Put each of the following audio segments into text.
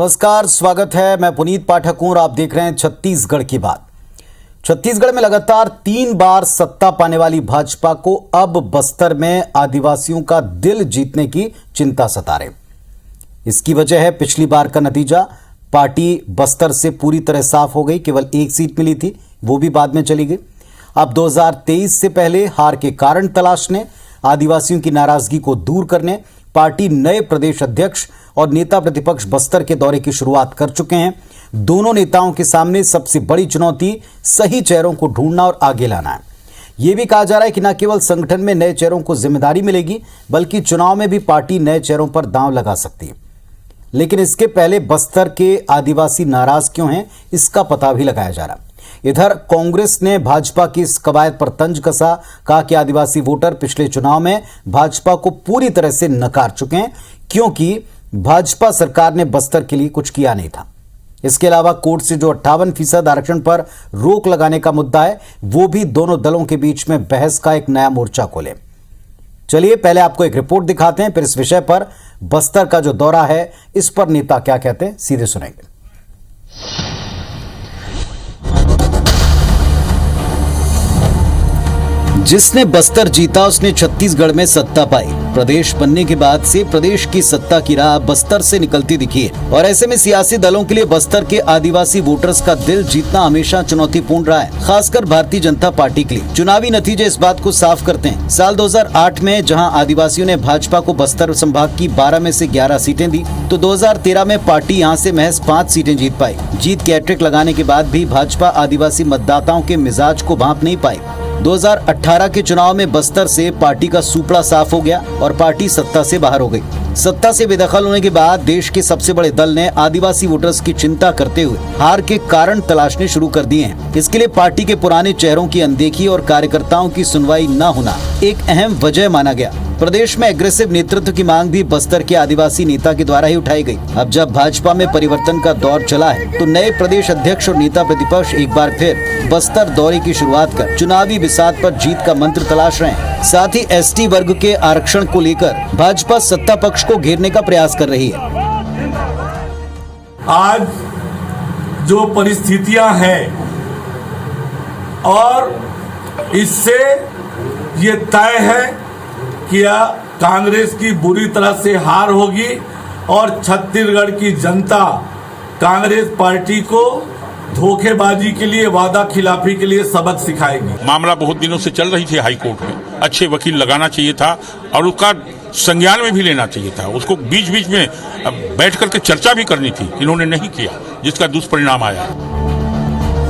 नमस्कार, स्वागत है। मैं पुनीत पाठक हूं और आप देख रहे हैं छत्तीसगढ़ की बात। छत्तीसगढ़ में लगातार 3 बार सत्ता पाने वाली भाजपा को अब बस्तर में आदिवासियों का दिल जीतने की चिंता सता रही। इसकी वजह है पिछली बार का नतीजा। पार्टी बस्तर से पूरी तरह साफ हो गई, केवल 1 सीट मिली थी, वो भी बाद में चली गई। अब 2023 से पहले हार के कारण तलाशने, आदिवासियों की नाराजगी को दूर करने पार्टी नए प्रदेश अध्यक्ष और नेता प्रतिपक्ष बस्तर के दौरे की शुरुआत कर चुके हैं। दोनों नेताओं के सामने सबसे बड़ी चुनौती सही चेहरों को ढूंढना और आगे लाना है। यह भी कहा जा रहा है कि न केवल संगठन में नए चेहरों को जिम्मेदारी मिलेगी, बल्कि चुनाव में भी पार्टी नए चेहरों पर दांव लगा सकती है। लेकिन इसके पहले बस्तर के आदिवासी नाराज क्यों हैं, इसका पता भी लगाया जा रहा है। इधर कांग्रेस ने भाजपा की इस कवायद पर तंज कसा, कहा कि आदिवासी वोटर पिछले चुनाव में भाजपा को पूरी तरह से नकार चुके हैं, क्योंकि भाजपा सरकार ने बस्तर के लिए कुछ किया नहीं था। इसके अलावा कोर्ट से जो 58% आरक्षण पर रोक लगाने का मुद्दा है, वो भी दोनों दलों के बीच में बहस का एक नया मोर्चा खोले। चलिए पहले आपको एक रिपोर्ट दिखाते हैं, फिर इस विषय पर बस्तर का जो दौरा है इस पर नेता क्या कहते हैं सीधे सुनेंगे। जिसने बस्तर जीता उसने छत्तीसगढ़ में सत्ता पाई। प्रदेश बनने के बाद से प्रदेश की सत्ता की राह बस्तर से निकलती दिखी है और ऐसे में सियासी दलों के लिए बस्तर के आदिवासी वोटर्स का दिल जीतना हमेशा चुनौतीपूर्ण रहा है, खासकर भारतीय जनता पार्टी के लिए। चुनावी नतीजे इस बात को साफ करते हैं। साल 2008 में जहां आदिवासियों ने भाजपा को बस्तर संभाग की 12 में से 11 सीटें दी, तो 2013 में पार्टी यहां से महज 5 सीटें जीत पाई। जीत की हैट्रिक लगाने के बाद भी भाजपा आदिवासी मतदाताओं के मिजाज को भांप नहीं पाई। 2018 के चुनाव में बस्तर से पार्टी का सुपड़ा साफ हो गया और पार्टी सत्ता से बाहर हो गई। सत्ता से बेदखल होने के बाद देश के सबसे बड़े दल ने आदिवासी वोटर्स की चिंता करते हुए हार के कारण तलाशने शुरू कर दिए हैं। इसके लिए पार्टी के पुराने चेहरों की अनदेखी और कार्यकर्ताओं की सुनवाई न होना एक अहम वजह माना गया। प्रदेश में एग्रेसिव नेतृत्व की मांग भी बस्तर के आदिवासी नेता के द्वारा ही उठाई गई। अब जब भाजपा में परिवर्तन का दौर चला है, तो नए प्रदेश अध्यक्ष और नेता प्रतिपक्ष एक बार फिर बस्तर दौरे की शुरुआत कर चुनावी बिसात पर जीत का मंत्र तलाश रहे हैं। साथ ही एसटी वर्ग के आरक्षण को लेकर भाजपा सत्ता पक्ष को घेरने का प्रयास कर रही है। आज जो परिस्थितियां हैं और इससे ये तय है कि कांग्रेस की बुरी तरह से हार होगी और छत्तीसगढ़ की जनता कांग्रेस पार्टी को धोखेबाजी के लिए, वादा खिलाफी के लिए सबक सिखाएगी। मामला बहुत दिनों से चल रही थी हाई कोर्ट में, अच्छे वकील लगाना चाहिए था और उसका संज्ञान में भी लेना चाहिए था। उसको बीच बीच में बैठ करके चर्चा भी करनी थी, इन्होंने नहीं किया, जिसका दुष्परिणाम आया।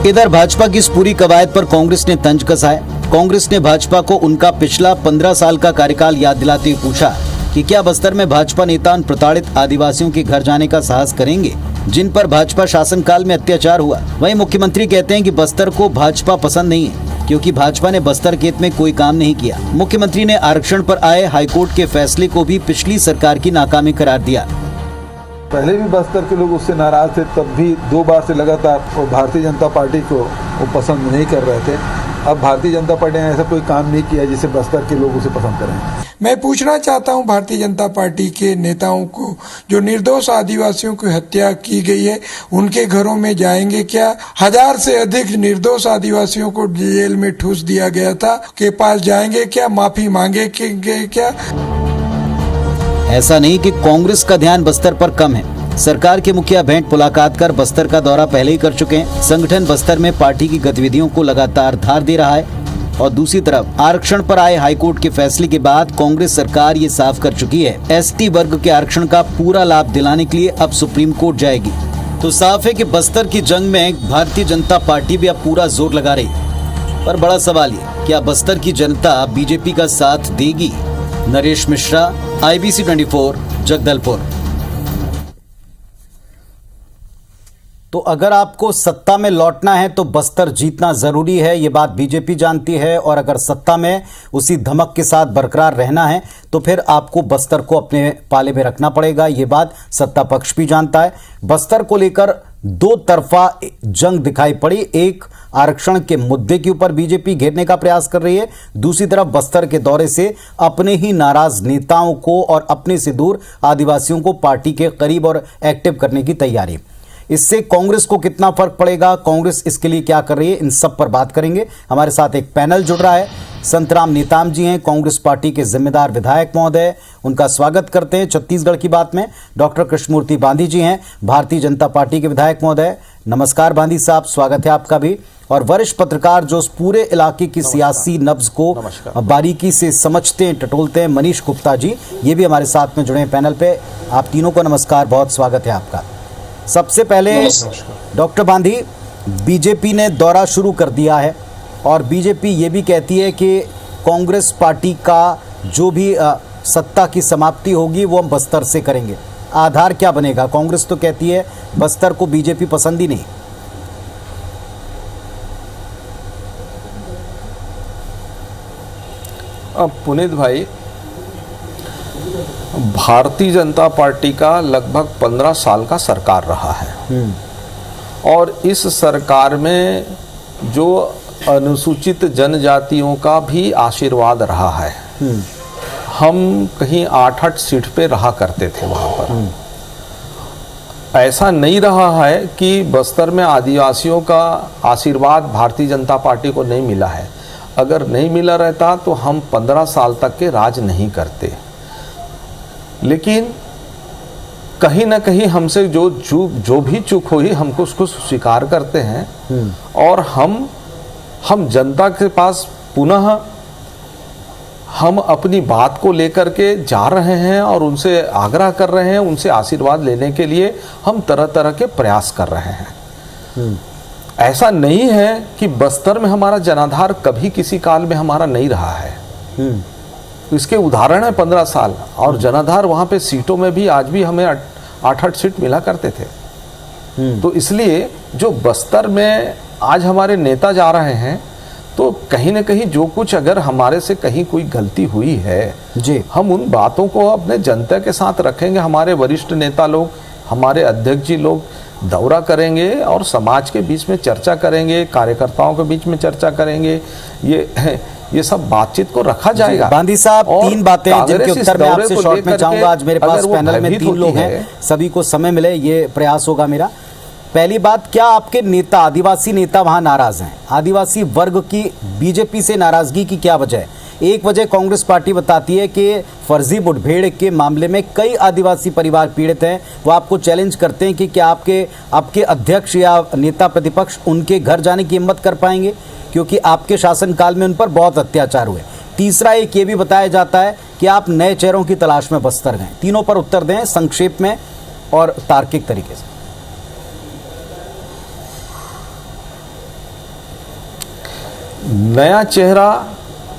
इधर भाजपा की इस पूरी कवायद पर कांग्रेस ने तंज कसा है। कांग्रेस ने भाजपा को उनका पिछला 15 साल का कार्यकाल याद दिलाते हुए पूछा कि क्या बस्तर में भाजपा नेता उन प्रताड़ित आदिवासियों के घर जाने का साहस करेंगे जिन पर भाजपा शासनकाल में अत्याचार हुआ। वहीं मुख्यमंत्री कहते हैं कि बस्तर को भाजपा पसंद नहीं है, क्योंकि भाजपा ने बस्तर के हित में कोई काम नहीं किया। मुख्यमंत्री ने आरक्षण पर आए हाईकोर्ट के फैसले को भी पिछली सरकार की नाकामी करार दिया। पहले भी बस्तर के लोग उससे नाराज थे, तब भी 2 बार से लगातार वो भारतीय जनता पार्टी को वो पसंद नहीं कर रहे थे। अब भारतीय जनता पार्टी ने ऐसा कोई काम नहीं किया जिसे बस्तर के लोग उसे पसंद करें। मैं पूछना चाहता हूं भारतीय जनता पार्टी के नेताओं को, जो निर्दोष आदिवासियों की हत्या की गई है, उनके घरों में जाएंगे क्या? 1000 से अधिक निर्दोष आदिवासियों को जेल में ठूस दिया गया था, के पास जाएंगे क्या? माफी मांगेंगे क्या? ऐसा नहीं कि कांग्रेस का ध्यान बस्तर पर कम है। सरकार के मुखिया भेंट मुलाकात कर बस्तर का दौरा पहले ही कर चुके हैं। संगठन बस्तर में पार्टी की गतिविधियों को लगातार धार दे रहा है और दूसरी तरफ आरक्षण पर आए हाईकोर्ट के फैसले के बाद कांग्रेस सरकार ये साफ कर चुकी है, एसटी वर्ग के आरक्षण का पूरा लाभ दिलाने के लिए अब सुप्रीम कोर्ट जाएगी। तो साफ है कि बस्तर की जंग में भारतीय जनता पार्टी भी अब पूरा जोर लगा रही। पर बड़ा सवाल ये, क्या बस्तर की जनता बीजेपी का साथ देगी? नरेश मिश्रा, IBC 24, जगदलपुर। तो अगर आपको सत्ता में लौटना है तो बस्तर जीतना जरूरी है, ये बात बीजेपी जानती है। और अगर सत्ता में उसी धमक के साथ बरकरार रहना है तो फिर आपको बस्तर को अपने पाले में रखना पड़ेगा, ये बात सत्ता पक्ष भी जानता है। बस्तर को लेकर दो तरफा जंग दिखाई पड़ी। एक आरक्षण के मुद्दे के ऊपर बीजेपी घेरने का प्रयास कर रही है, दूसरी तरफ बस्तर के दौरे से अपने ही नाराज नेताओं को और अपने से दूर आदिवासियों को पार्टी के करीब और एक्टिव करने की तैयारी। इससे कांग्रेस को कितना फर्क पड़ेगा, कांग्रेस इसके लिए क्या कर रही है, इन सब पर बात करेंगे। हमारे साथ एक पैनल जुड़ रहा है। संतराम नेताम जी हैं, कांग्रेस पार्टी के जिम्मेदार विधायक महोदय, उनका स्वागत करते हैं छत्तीसगढ़ की बात में। डॉक्टर कृष्णमूर्ति बांधी जी हैं, भारतीय जनता पार्टी के विधायक महोदय। नमस्कार बांधी साहब, स्वागत है आपका भी। और वरिष्ठ पत्रकार जो उस पूरे इलाके की सियासी नब्ज को बारीकी से समझते हैं, टटोलते हैं, मनीष गुप्ता जी, ये भी हमारे साथ में जुड़े हैं पैनल पे। आप तीनों को नमस्कार, बहुत स्वागत है आपका। सबसे पहले डॉक्टर बांधी, बीजेपी ने दौरा शुरू कर दिया है और बीजेपी ये भी कहती है कि कांग्रेस पार्टी का जो भी सत्ता की समाप्ति होगी वो हम बस्तर से करेंगे। आधार क्या बनेगा? कांग्रेस तो कहती है बस्तर को बीजेपी पसंद ही नहीं। अब पुनीत भाई, भारतीय जनता पार्टी का लगभग 15 साल का सरकार रहा है और इस सरकार में जो अनुसूचित जनजातियों का भी आशीर्वाद रहा है। हम कहीं 8-8 सीट पे रहा करते थे वहाँ पर। ऐसा नहीं रहा है कि बस्तर में आदिवासियों का आशीर्वाद भारतीय जनता पार्टी को नहीं मिला है। अगर नहीं मिला रहता तो हम 15 साल तक के राज नहीं करते। लेकिन कहीं ना कहीं हमसे जो भी चूक हुई, हमको उसको स्वीकार करते हैं और हम जनता के पास पुनः हम अपनी बात को लेकर के जा रहे हैं और उनसे आग्रह कर रहे हैं। उनसे आशीर्वाद लेने के लिए हम तरह तरह के प्रयास कर रहे हैं। ऐसा नहीं है कि बस्तर में हमारा जनाधार कभी किसी काल में हमारा नहीं रहा है। इसके उदाहरण है 15 साल और जनाधार वहाँ पे सीटों में भी आज भी हमें 8-8 सीट मिला करते थे। तो इसलिए जो बस्तर में आज हमारे नेता जा रहे हैं तो कहीं ना कहीं जो कुछ अगर हमारे से कहीं कोई गलती हुई है जी, हम उन बातों को अपने जनता के साथ रखेंगे। हमारे वरिष्ठ नेता लोग, हमारे अध्यक्ष जी लोग दौरा करेंगे और समाज के बीच में चर्चा करेंगे, कार्यकर्ताओं के बीच में चर्चा करेंगे। ये सब बातचीत को रखा जाएगा। बांधी साहब, 3 बातें जिनके उत्तर मैं आपसे शॉर्ट में चाहूंगा। आज मेरे पास पैनल में 3 लोग हैं, सभी को समय मिले ये प्रयास होगा मेरा। पहली बात, क्या आपके नेता, आदिवासी नेता वहां नाराज हैं? आदिवासी वर्ग की बीजेपी से नाराजगी की क्या वजह है? एक वजह कांग्रेस पार्टी बताती है कि फर्जी मुठभेड़ के मामले में कई आदिवासी परिवार पीड़ित हैं। वो आपको चैलेंज करते हैं कि क्या आपके अध्यक्ष या नेता प्रतिपक्ष उनके घर जाने की हिम्मत कर पाएंगे, क्योंकि आपके शासनकाल में उन पर बहुत अत्याचार हुए। तीसरा एक ये भी बताया जाता है कि आप नए चेहरों की तलाश में बस्तर गए। तीनों पर उत्तर दें संक्षेप में और तार्किक तरीके से। नया चेहरा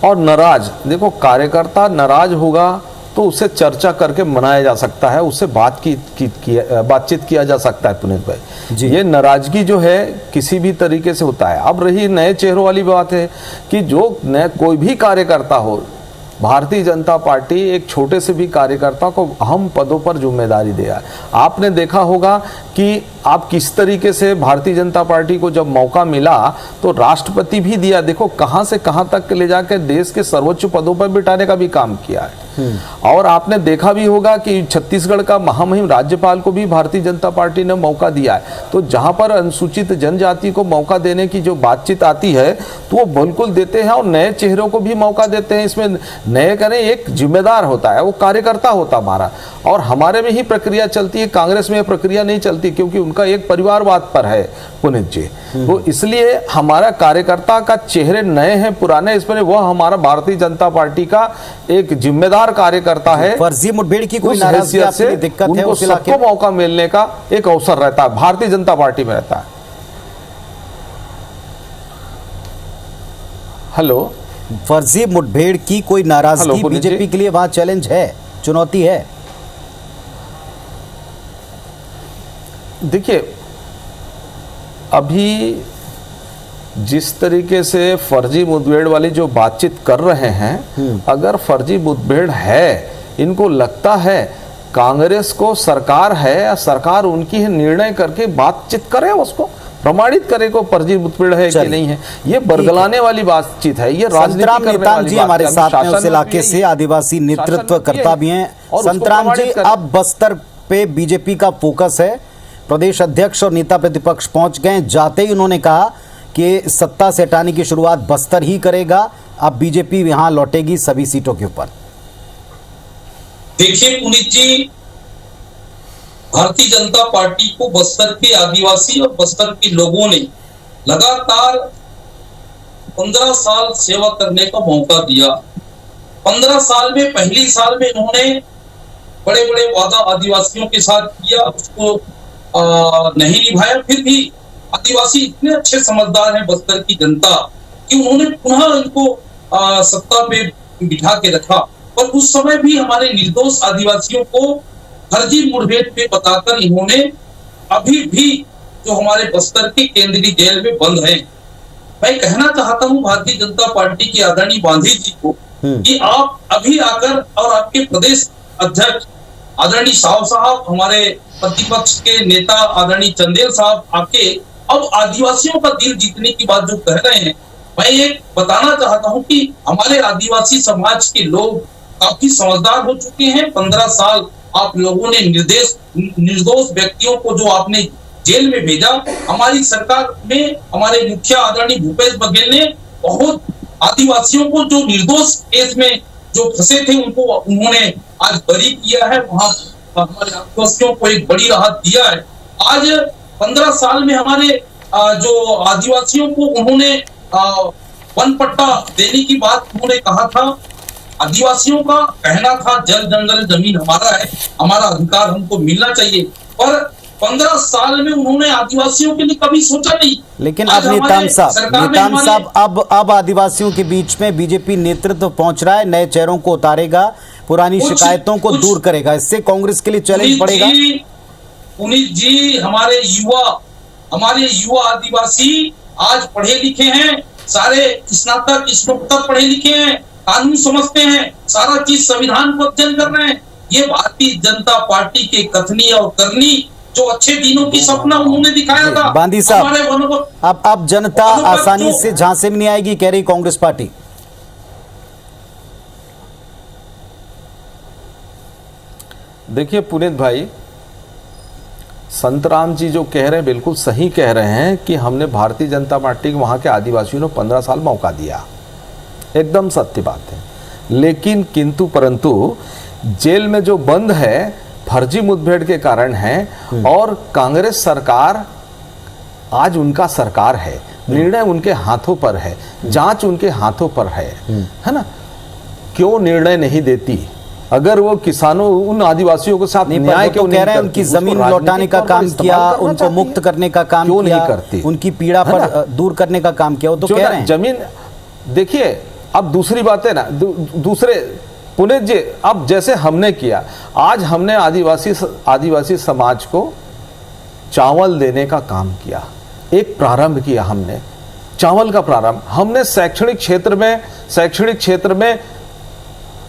और नाराज, देखो कार्यकर्ता नाराज होगा तो उससे चर्चा करके मनाया जा सकता है, उससे बातचीत किया जा सकता है पुनीत भाई जी। ये नाराजगी जो है किसी भी तरीके से होता है। अब रही नए चेहरों वाली बात है कि जो कोई भी कार्यकर्ता हो, भारतीय जनता पार्टी एक छोटे से भी कार्यकर्ता को अहम पदों पर जिम्मेदारी दिया। आपने देखा होगा कि आप किस तरीके से भारतीय जनता पार्टी को जब मौका मिला तो राष्ट्रपति भी दिया। देखो कहां से कहां तक ले जाकर देश के सर्वोच्च पदों पर बिठाने का भी काम किया है। और आपने देखा भी होगा कि छत्तीसगढ़ का महामहिम राज्यपाल को भी भारतीय जनता पार्टी ने मौका दिया है। तो जहां पर अनुसूचित जनजाति को मौका देने की जो बातचीत आती है तो वो बिल्कुल देते हैं और नए चेहरों को भी मौका देते हैं। इसमें नए करें एक जिम्मेदार होता है, वो कार्यकर्ता होता हमारा, और हमारे में ही प्रक्रिया चलती है। कांग्रेस में प्रक्रिया नहीं चलती क्योंकि उनका एक परिवारवाद पर है पुनीत जी। तो इसलिए हमारा कार्यकर्ता का चेहरे नए हैं पुराने, इसमें वह हमारा भारतीय जनता पार्टी का एक जिम्मेदार कार्यकर्ता है। फर्जी मुठभेड़ की कोई नाराजगी आपकी दिक्कत है? उनको सबको मौका मिलने का एक अवसर रहता है, भारतीय जनता पार्टी में रहता है। हेलो, फर्जी मुठभेड़ की कोई नाराजगी बीजेपी के लिए वहां चैलेंज है, चुनौती है? देखिए अभी जिस तरीके से फर्जी मुठभेड़ वाली जो बातचीत कर रहे हैं, अगर फर्जी मुठभेड़ है, इनको लगता है कांग्रेस को सरकार है या सरकार उनकी है, निर्णय करके बातचीत करे, उसको प्रमाणित करे को फर्जी मुठभेड़ है कि नहीं है। ये बरगलाने वाली बातचीत है, ये राजनीति करने वाली जी हमारे साथ में उस इलाके से आदिवासी नेतृत्व करता भी हैं। संतराम जी, अब बस्तर पे बीजेपी का फोकस है, प्रदेश अध्यक्ष और नेता प्रतिपक्ष पहुंच गए। जाते ही उन्होंने कहा कि सत्ता से हटाने की शुरुआत बस्तर ही करेगा, अब बीजेपी यहां लौटेगी सभी सीटों के ऊपर। देखिए पुनीत जी, भारतीय जनता पार्टी को बस्तर के आदिवासी और बस्तर के लोगों ने लगातार 15 साल सेवा करने का मौका दिया। 15 साल में पहली साल में इन्होंने बड़े बड़े वादा आदिवासियों के साथ किया, उसको नहीं निभाया। फिर भी आदिवासी इतने अच्छे समझदार हैं बस्तर की जनता कि उन्होंने पुनः इनको सत्ता पे बिठा के रखा। पर उस समय भी हमारे निर्दोष आदिवासियों को फर्जी मुठभेड़ पे बताकर इन्होंने अभी भी जो हमारे बस्तर के केंद्रीय जेल में बंद हैं। मैं कहना चाहता हूं भारतीय जनता पार्टी के आदरणीय गांधी जी को कि आप अभी आकर और आपके प्रदेश अध्यक्ष आदरणीय साहब, हमारे प्रतिपक्ष के नेता आदरणीय चंदेल साहब आके अब आदिवासियों का दिल जीतने की बात जो कह रहे हैं, मैं ये बताना चाहता हूं कि हमारे आदिवासी समाज के लोग काफी समझदार हो चुके हैं। 15 साल आप लोगों ने निर्दोष व्यक्तियों को जो आपने जेल में भेजा, हमारी सरकार में हमारे मुखिया आदरणीय भूपेश बघेल ने बहुत आदिवासियों को जो निर्दोष केस में जो फंसे थे उनको उन्होंने आज बरी किया है। वहां हमारे आदिवासियों को एक बड़ी राहत दिया है। आज 15 साल में हमारे जो आदिवासियों को उन्होंने वन पट्टा देने की बात उन्होंने कहा था। आदिवासियों का कहना था जल जंगल जमीन हमारा है, हमारा अधिकार हमको मिलना चाहिए, पर 15 साल में उन्होंने आदिवासियों के लिए कभी सोचा नहीं। लेकिन अब नेताम साहब अब आदिवासियों के बीच में बीजेपी नेतृत्व पहुंच रहा है, नए चेहरों को उतारेगा, पुरानी शिकायतों को दूर करेगा, इससे कांग्रेस के लिए चैलेंज पड़ेगा। पुनीत जी, हमारे युवा आदिवासी आज पढ़े लिखे हैं, सारे स्नातक स्नातक पढ़े लिखे हैं, कानून समझते हैं, सारा चीज संविधान को अध्ययन कर रहे हैं। ये भारतीय जनता पार्टी के कथनी और करनी जो अच्छे दिनों की सपना उन्होंने दिखाया था। बांदी साहब, अब जनता आसानी से झांसे में नहीं आएगी, कह रही कांग्रेस पार्टी। देखिए पुनीत भाई, संतराम जी जो कह रहे हैं बिल्कुल सही कह रहे हैं कि हमने भारतीय जनता पार्टी के वहाँ के आदिवासियों ने 15 साल मौका दिया, एकदम सत्य बात है। लेकिन किंतु परंतु जेल में जो बंद है फर्जी मुठभेड़ के कारण है, और कांग्रेस सरकार आज उनका सरकार है, निर्णय उनके हाथों पर है, जांच उनके हाथों पर है ना। क्यों निर्णय नहीं देती? अगर वो किसानों उन आदिवासियों के साथ न्याय क्यों नहीं करती? उनकी जमीन लौटाने का काम किया, उनको मुक्त करने का काम क्यों किया, नहीं करती? उनकी पीड़ा पर दूर करने का काम किया, वो तो कह रहे हैं। जमीन देखिए, अब दूसरी बात है ना, दूसरे पुनीत जी, अब जैसे हमने किया, आज हमने आदिवासी समाज को चावल देने का काम किया, एक प्रारंभ किया हमने, चावल का प्रारंभ हमने। शैक्षणिक क्षेत्र में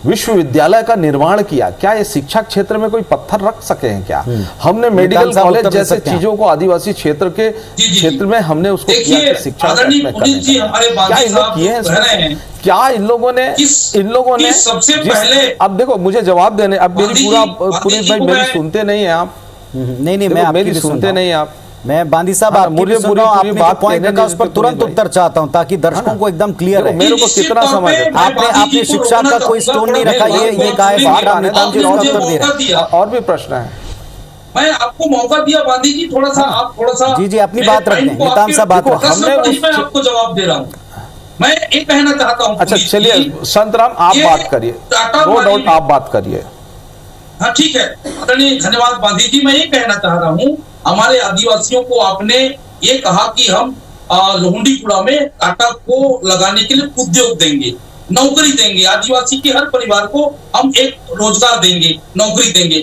विश्वविद्यालय का निर्माण किया। क्या ये शिक्षा क्षेत्र में कोई पत्थर रख सके हैं क्या? हमने मेडिकल कॉलेज जैसे चीजों को आदिवासी क्षेत्र में हमने उसको किया, शिक्षा क्या इन लोग किए हैं? क्या इन लोगों ने सबसे पहले, अब देखो मुझे जवाब देने, अब मेरी पुनीत भाई मेरी सुनते नहीं है आप, नहीं मैं मेरी सुनते नहीं आप। मैं बांदी साहब आपकी आपने बात पॉइंट रखा उस पर तुरंत उत्तर चाहता हूं ताकि दर्शकों को एकदम क्लियर रहे। मेरे को कितना समझ है, आपने शिक्षा का कोई स्टोन नहीं रखा, ये कहा है नेताम जी उत्तर दे रहे हैं। और भी प्रश्न है, मैं आपको मौका दिया बांदी जी, थोड़ा सा जी अपनी बात रखें, नेताम साहब बात रखें, मैं आपको जवाब दे रहा हूँ। मैं ये कहना चाहता हूँ। अच्छा चलिए संतराम आप बात करिए, नो डाउट आप बात करिए। हाँ ठीक है, धन्यवाद बांधी जी। मैं ये कहना चाह रहा हूँ, हमारे आदिवासियों को आपने ये कहा कि हम लोहंडीपुरा में काटा को लगाने के लिए उद्योग देंगे, नौकरी देंगे, आदिवासी के हर परिवार को हम एक रोजगार देंगे, नौकरी देंगे।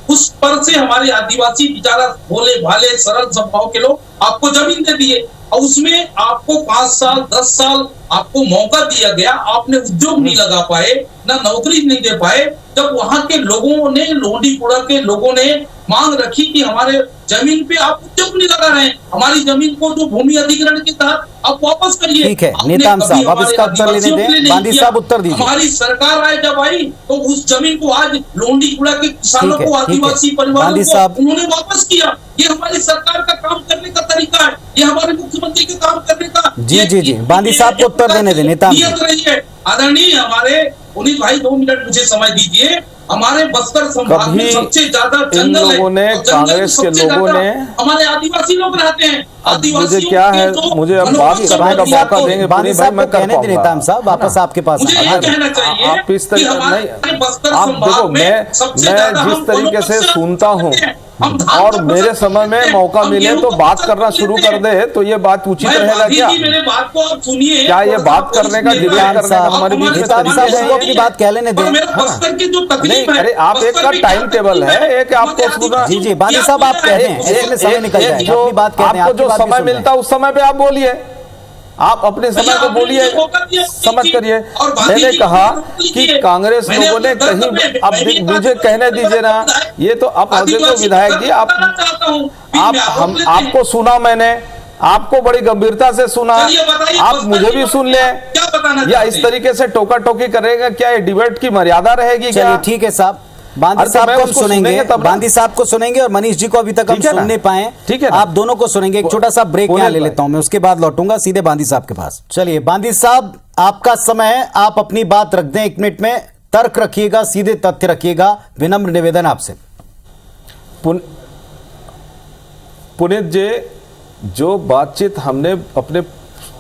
उस उस पर से हमारे आदिवासी बेचारा भोले भाले सरल स्वभाव के लोग आपको जमीन दे दिए और उसमें आपको 5 साल 10 साल आपको मौका दिया गया, आपने उद्योग नहीं लगा पाए, ना नौकरी नहीं दे पाए। जब वहां के लोगों ने, लोहंडीपुरा के लोगों ने मांग रखी कि हमारे जमीन पे आप उद्योग नहीं लगा रहे हैं, हमारी जमीन को जो भूमि अधिग्रहण के तहत आप वापस करिए। ठीक है नेताम साहब, आप इसका उत्तर लेने दें। बांदी साहब उत्तर दीजिए। हमारी सरकार आए जब आई तो उस जमीन को आज लोहंडीपुरा के किसानों को, आदिवासी परिवारों को उन्होंने वापस किया। ये हमारी सरकार का काम करने का तरीका है, ये हमारे मुख्यमंत्री के काम करने का। जी बांदी साहब को उत्तर देने दें। नेता रही है आदरणीय हमारे पुनीत भाई, 2 मिनट मुझे समय दीजिए। हमारे बस्तर संभाग में सबसे ज्यादा जंगल है, कांग्रेस के लोगों ने हमारे आदिवासी लोग रहते हैं। मुझे क्या है, मुझे अब बात करने का मौका देंगे। बांदी साहब को कहने दें। नेताम साहब वापस आपके पास आप इस तरह नहीं, आप देखो मैं जिस तरीके से सुनता हूँ और मेरे समय में मौका मिले तो बात करना शुरू कर दे तो ये बात उचित रहेगा क्या? मेरे बात को आप सुनिए। क्या ये बात करने का, डिबेट करने का हमारे बीच में तरीका है? अपनी बात कह लेने दें। नहीं, अरे आप एक का टाइम टेबल है, एक आपको सुना। जी बांदी साहब आप कह रहे हैं समय निकल जाए, अपनी बात कह रहे हैं। आपको जो समय मिलता है उस समय पे आप बोलिए, आप अपने समय को बोलिए, समझ करिए। मैंने कहा कि कांग्रेस लोगों ने कहीं, अब मुझे कहने दीजिए ना, ये तो आप देखो विधायक जी, आपको सुना मैंने, आपको बड़ी गंभीरता से सुना, आप मुझे भी सुन ले, या इस तरीके से टोका टोकी करेगा क्या? ये डिबेट की मर्यादा रहेगी क्या? ठीक है साहब, बांदी साहब को हम सुनेंगे, बांदी साहब को सुनेंगे और मनीष जी को अभी तक हम सुन नहीं पाए। ठीक है, आप दोनों को सुनेंगे। एक छोटा सा ब्रेक यहाँ ले लेता हूं मैं, उसके बाद लौटूंगा सीधे बांदी साहब के पास। चलिए बांदी साहब आपका समय है, आप अपनी बात रख दें 1 मिनट में। तर्क रखिएगा, सीधे तथ्य रखिएगा, विनम्र निवेदन आपसे। पुनीत जी, जो बातचीत हमने अपने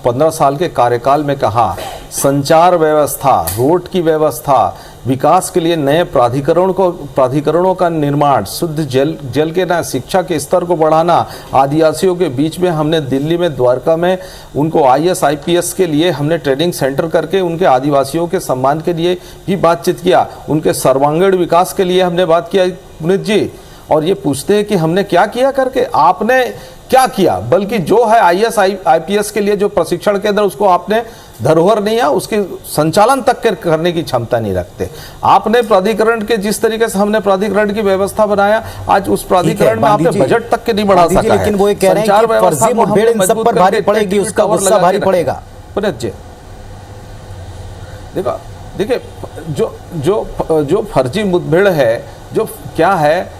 15 साल के कार्यकाल में कहा, संचार व्यवस्था, रोड की व्यवस्था, विकास के लिए नए प्राधिकरणों का निर्माण, शुद्ध जल के ना, शिक्षा के स्तर को बढ़ाना, आदिवासियों के बीच में हमने दिल्ली में, द्वारका में उनको IAS IPS के लिए हमने ट्रेनिंग सेंटर करके उनके आदिवासियों के सम्मान के लिए भी बातचीत किया, उनके सर्वांगीण विकास के लिए हमने बात किया। पुनीत जी, और ये पूछते हैं कि हमने क्या किया करके, आपने क्या किया? बल्कि जो है IAS IPS के लिए जो प्रशिक्षण केंद्र, उसको आपने धरोहर नहीं है, उसके संचालन तक करने की क्षमता नहीं रखते। आपने प्राधिकरण के, जिस तरीके से हमने प्राधिकरण की व्यवस्था बनाया, आज उस प्राधिकरण में आपने बजट तक के नहीं बढ़ा सका है। लेकिन वो ये कह रहे हैं कि फर्जी मुठभेड़ इन सब पर भारी पड़ेगी, उसका गुस्सा भारी पड़ेगा। पुनीत जी देखिए, जो फर्जी मुठभेड़ है, जो क्या है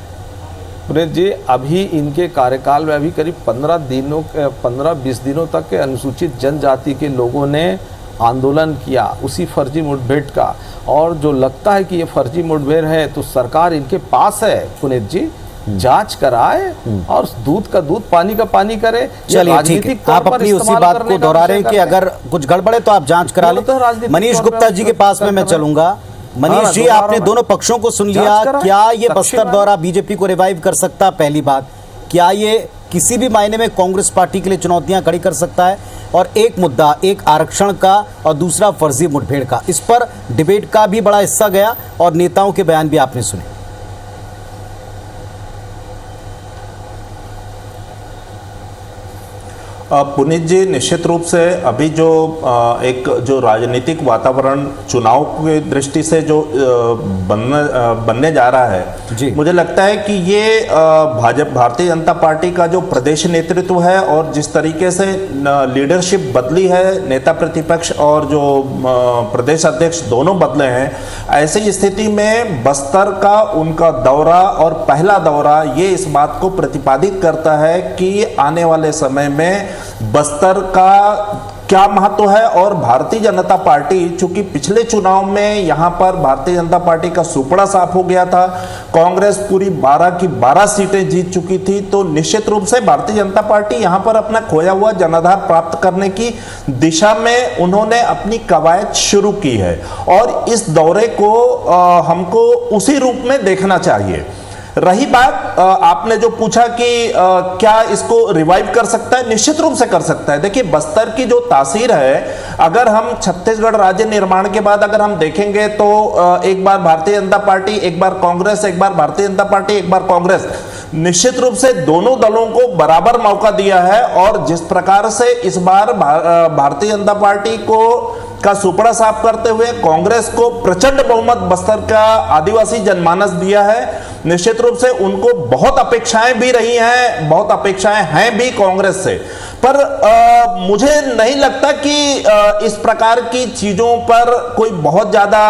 पुनीत जी, अभी इनके कार्यकाल में अभी करीब 15-20 दिनों तक के अनुसूचित जनजाति के लोगों ने आंदोलन किया उसी फर्जी मुठभेड़ का, और जो लगता है कि ये फर्जी मुठभेड़ है तो सरकार इनके पास है। पुनीत जी, जांच कराए और दूध का दूध, पानी का पानी करे। चलिए ठीक है, आप अपनी उसी बात को दोहरा रहे हैं कि अगर कुछ गड़बड़ है तो आप जांच करा लें। मनीष गुप्ता जी के पास में मैं चलूंगा। मनीष जी, आपने दोनों पक्षों को सुन लिया। क्या ये बस्तर दौरा बीजेपी को रिवाइव कर सकता? पहली बात, क्या ये किसी भी मायने में कांग्रेस पार्टी के लिए चुनौतियां खड़ी कर सकता है? और एक मुद्दा, एक आरक्षण का और दूसरा फर्जी मुठभेड़ का, इस पर डिबेट का भी बड़ा हिस्सा गया और नेताओं के बयान भी आपने सुने। पुनीत जी, निश्चित रूप से अभी एक जो राजनीतिक वातावरण चुनाव की दृष्टि से जो बनने जा रहा है, मुझे लगता है कि ये भारतीय जनता पार्टी का जो प्रदेश नेतृत्व है और जिस तरीके से लीडरशिप बदली है, नेता प्रतिपक्ष और जो प्रदेश अध्यक्ष दोनों बदले हैं, ऐसी स्थिति में बस्तर का उनका दौरा और पहला दौरा ये इस बात को प्रतिपादित करता है कि आने वाले समय में बस्तर का क्या महत्व है। और भारतीय जनता पार्टी, चूंकि पिछले चुनाव में यहां पर भारतीय जनता पार्टी का सुपड़ा साफ हो गया था, कांग्रेस पूरी 12 की 12 सीटें जीत चुकी थी, तो निश्चित रूप से भारतीय जनता पार्टी यहां पर अपना खोया हुआ जनाधार प्राप्त करने की दिशा में उन्होंने अपनी कवायद शुरू की है और इस दौरे को हमको उसी रूप में देखना चाहिए। रही बात आपने जो पूछा कि क्या इसको रिवाइव कर सकता है, निश्चित रूप से कर सकता है। देखिए बस्तर की जो तासीर है, अगर हम छत्तीसगढ़ राज्य निर्माण के बाद अगर हम देखेंगे तो एक बार भारतीय जनता पार्टी, एक बार कांग्रेस, एक बार भारतीय जनता पार्टी, एक बार कांग्रेस, निश्चित रूप से दोनों दलों को बराबर मौका दिया है। और जिस प्रकार से इस बार भारतीय जनता पार्टी का सुपड़ा साफ करते हुए कांग्रेस को प्रचंड बहुमत बस्तर का आदिवासी जनमानस दिया है, निश्चित रूप से उनको बहुत अपेक्षाएं भी रही हैं, बहुत अपेक्षाएं हैं भी कांग्रेस से। पर मुझे नहीं लगता कि इस प्रकार की चीजों पर कोई बहुत ज्यादा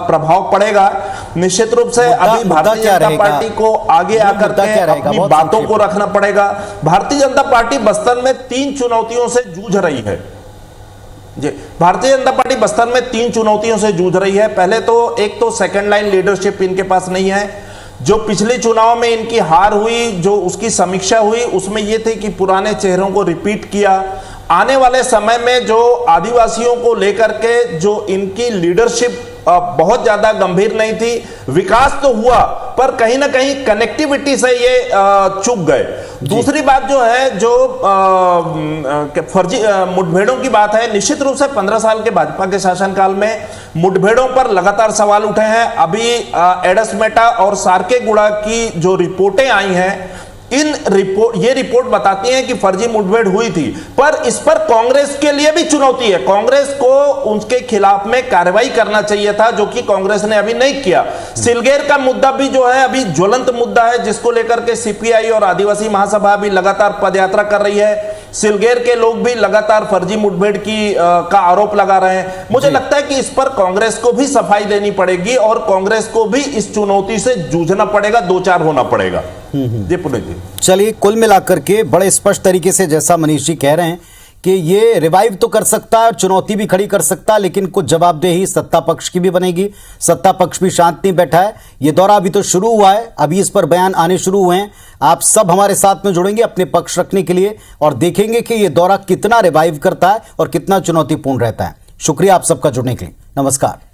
प्रभाव पड़ेगा। निश्चित रूप से अभी भारतीय जनता पार्टी को आगे आकर के अपनी बातों को रखना पड़ेगा। भारतीय जनता पार्टी बस्तर में 3 चुनौतियों से जूझ रही है जी। भारतीय जनता पार्टी बस्तर में 3 चुनौतियों से जूझ रही है। पहले तो एक तो सेकंड लाइन लीडरशिप इनके पास नहीं है। जो पिछले चुनाव में इनकी हार हुई, जो उसकी समीक्षा हुई, उसमें यह थे कि पुराने चेहरों को रिपीट किया। आने वाले समय में जो आदिवासियों को लेकर के जो इनकी लीडरशिप बहुत ज्यादा गंभीर नहीं थी। विकास तो हुआ पर कहीं ना कहीं कनेक्टिविटी से ये चूक गए। दूसरी बात जो है, जो फर्जी मुठभेड़ों की बात है, निश्चित रूप से 15 साल के भाजपा के शासनकाल में मुठभेड़ों पर लगातार सवाल उठे हैं। अभी एडसमेटा और सारकेगुड़ा की जो रिपोर्टें आई हैं, ये रिपोर्ट बताती हैं कि फर्जी मुठभेड़ हुई थी। पर इस पर कांग्रेस के लिए भी चुनौती है। कांग्रेस को उनके खिलाफ में कार्रवाई करना चाहिए था, जो कि कांग्रेस ने अभी नहीं किया। सिलगेर का मुद्दा भी जो है अभी ज्वलंत मुद्दा है, जिसको लेकर के सीपीआई और आदिवासी महासभा भी लगातार पदयात्रा कर रही है। सिलगेर के लोग भी लगातार फर्जी मुठभेड़ का आरोप लगा रहे हैं। मुझे लगता है कि इस पर कांग्रेस को भी सफाई देनी पड़ेगी और कांग्रेस को भी इस चुनौती से जूझना पड़ेगा, 2-4 होना पड़ेगा। जी पुनीत जी, चलिए, कुल मिलाकर के बड़े स्पष्ट तरीके से जैसा मनीष जी कह रहे हैं कि ये रिवाइव तो कर सकता है और चुनौती भी खड़ी कर सकता है, लेकिन कुछ जवाबदेही सत्ता पक्ष की भी बनेगी। सत्ता पक्ष भी शांत नहीं बैठा है। ये दौरा अभी तो शुरू हुआ है, अभी इस पर बयान आने शुरू हुए हैं। आप सब हमारे साथ में जुड़ेंगे अपने पक्ष रखने के लिए और देखेंगे कि ये दौरा कितना रिवाइव करता है और कितना चुनौतीपूर्ण रहता है। शुक्रिया आप सबका जुड़ने के लिए। नमस्कार।